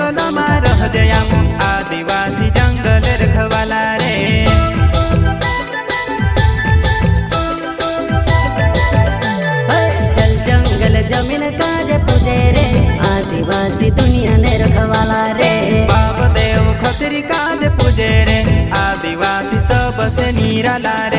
जंगल में रह जया आदिवासी जंगल रखवाला रे। चल जंगल जमीन काजे पूजे रे आदिवासी दुनिया ने रखवाला रे। बाप देव खतरी काज पूजे रे आदिवासी सबसे निराला रे।